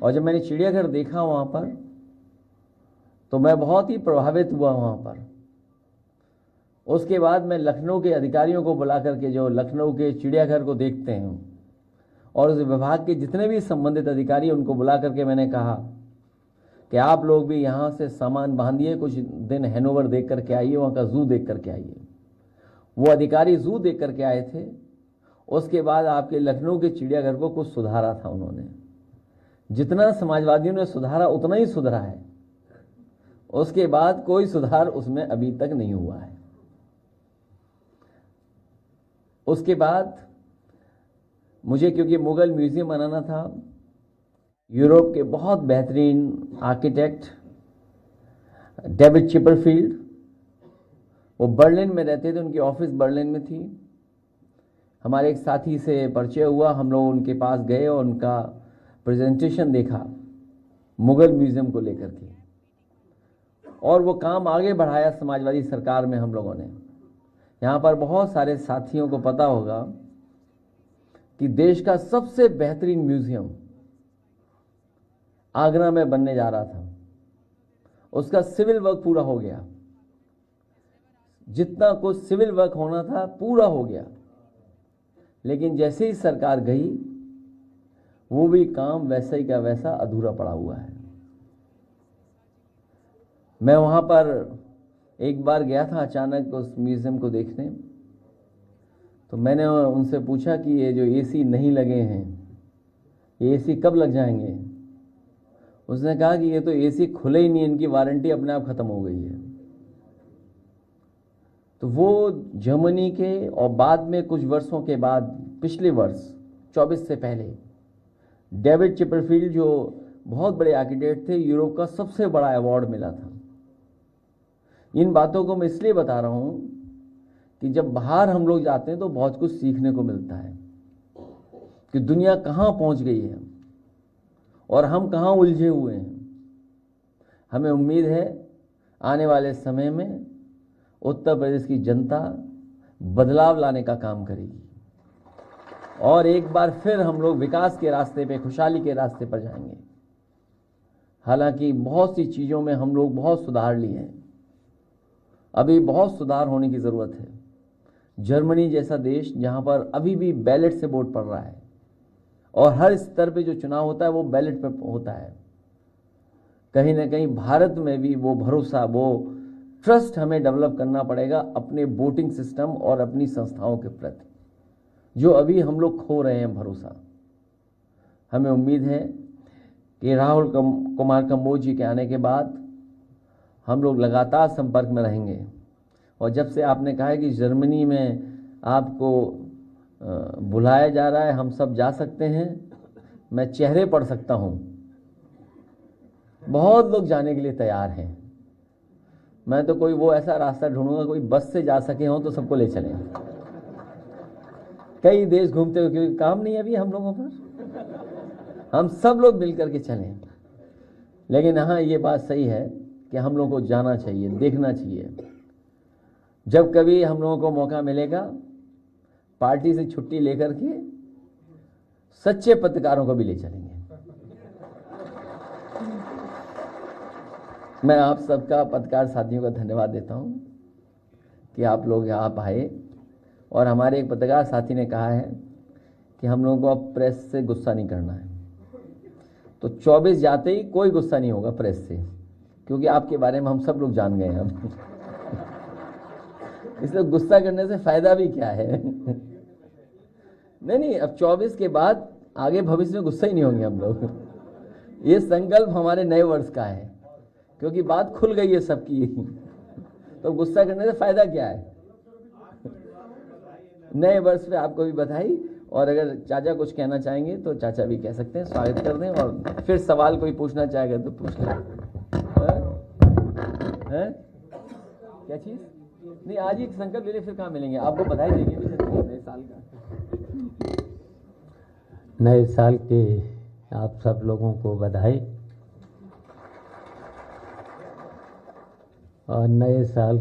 और जब मैंने चिड़ियाघर देखा वहाँ पर तो मैं बहुत ही प्रभावित हुआ वहाँ पर। उसके बाद मैं लखनऊ के अधिकारियों को बुला करके, जो लखनऊ के चिड़ियाघर को देखते हैं, और उस विभाग के जितने भी संबंधित अधिकारी, उनको बुला करके मैंने कहा कि आप लोग भी यहाँ से सामान बांधिए, कुछ दिन हैनोवर देख करके आइए, वहाँ का जू देख करके आइए। वो अधिकारी जू देख करके आए थे। उसके बाद आपके लखनऊ के चिड़ियाघर को कुछ सुधारा था उन्होंने। जितना समाजवादियों ने सुधारा उतना ही सुधरा है, उसके बाद कोई सुधार उसमें अभी तक नहीं हुआ है। उसके बाद मुझे, क्योंकि मुगल म्यूजियम बनाना था, यूरोप के बहुत बेहतरीन आर्किटेक्ट डेविड चिपरफील्ड, वो बर्लिन में रहते थे, उनकी ऑफिस बर्लिन में थी। हमारे एक साथी से परिचय हुआ, हम लोग उनके पास गए और उनका प्रेजेंटेशन देखा मुगल म्यूजियम को लेकर के, और वो काम आगे बढ़ाया समाजवादी सरकार में हम लोगों ने। यहाँ पर बहुत सारे साथियों को पता होगा कि देश का सबसे बेहतरीन म्यूजियम आगरा में बनने जा रहा था। उसका सिविल वर्क पूरा हो गया, जितना कुछ सिविल वर्क होना था पूरा हो गया, लेकिन जैसे ही सरकार गई वो भी काम वैसा ही का वैसा अधूरा पड़ा हुआ है। मैं वहाँ पर एक बार गया था अचानक उस म्यूजियम को देखने, तो मैंने उनसे पूछा कि ये जो एसी नहीं लगे हैं, ये एसी कब लग जाएंगे? उसने कहा कि ये तो एसी खुले ही नहीं, इनकी वारंटी अपने आप खत्म हो गई है। तो वो जर्मनी के, और बाद में कुछ वर्षों के बाद, पिछले वर्ष 24 से पहले, डेविड चिपरफील्ड जो बहुत बड़े आर्किटेक्ट थे, यूरोप का सबसे बड़ा अवार्ड मिला था। इन बातों को मैं इसलिए बता रहा हूं कि जब बाहर हम लोग जाते हैं तो बहुत कुछ सीखने को मिलता है कि दुनिया कहां पहुंच गई है और हम कहां उलझे हुए हैं। हमें उम्मीद है आने वाले समय में उत्तर प्रदेश की जनता बदलाव लाने का काम करेगी और एक बार फिर हम लोग विकास के रास्ते पे, खुशहाली के रास्ते पर जाएंगे। हालांकि बहुत सी चीज़ों में हम लोग बहुत सुधार लिए हैं, अभी बहुत सुधार होने की ज़रूरत है। जर्मनी जैसा देश, जहाँ पर अभी भी बैलेट से वोट पड़ रहा है और हर स्तर पे जो चुनाव होता है वो बैलेट पे होता है, कहीं ना कहीं भारत में भी वो भरोसा, वो ट्रस्ट हमें डेवलप करना पड़ेगा अपने वोटिंग सिस्टम और अपनी संस्थाओं के प्रति, जो अभी हम लोग खो रहे हैं भरोसा। हमें उम्मीद है कि राहुल कुमार कंबोज जी के आने के बाद हम लोग लगातार संपर्क में रहेंगे। और जब से आपने कहा है कि जर्मनी में आपको बुलाया जा रहा है, हम सब जा सकते हैं, मैं चेहरे पढ़ सकता हूं, बहुत लोग जाने के लिए तैयार हैं। मैं तो कोई वो ऐसा रास्ता ढूंढूंगा, कोई बस से जा सके हों तो सबको ले चलें। कई देश घूमते हुए, क्योंकि काम नहीं है अभी हम लोगों पर, हम सब लोग मिलकर के चलें। लेकिन हाँ, ये बात सही है कि हम लोगों को जाना चाहिए, देखना चाहिए। जब कभी हम लोगों को मौका मिलेगा, पार्टी से छुट्टी लेकर के सच्चे पत्रकारों को भी ले चलेंगे। मैं आप सबका, पत्रकार साथियों का धन्यवाद देता हूं कि आप लोग यहाँ आए। और हमारे एक पत्रकार साथी ने कहा है कि हम लोगों को अब प्रेस से गुस्सा नहीं करना है, तो 24 जाते ही कोई गुस्सा नहीं होगा प्रेस से, क्योंकि आपके बारे में हम सब लोग जान गए हैं अब। इसलिए गुस्सा करने से फायदा भी क्या है। नहीं, अब 24 के बाद आगे भविष्य में गुस्सा ही नहीं होंगे हम लोग। ये संकल्प हमारे नए वर्ष का है, क्योंकि बात खुल गई है सबकी। तो गुस्सा करने से फायदा क्या है। नए वर्ष पे आपको भी बधाई। और अगर चाचा कुछ कहना चाहेंगे तो चाचा भी कह सकते हैं, स्वागत कर दें। और फिर सवाल कोई पूछना चाहेगा तो पूछ लें। क्या चीज? नहीं, आज ही संकल्प ले ले, फिर कहाँ मिलेंगे आपको। बधाई देंगे भी नए साल का। नए साल के आप सब लोगों को बधाई। और नए साल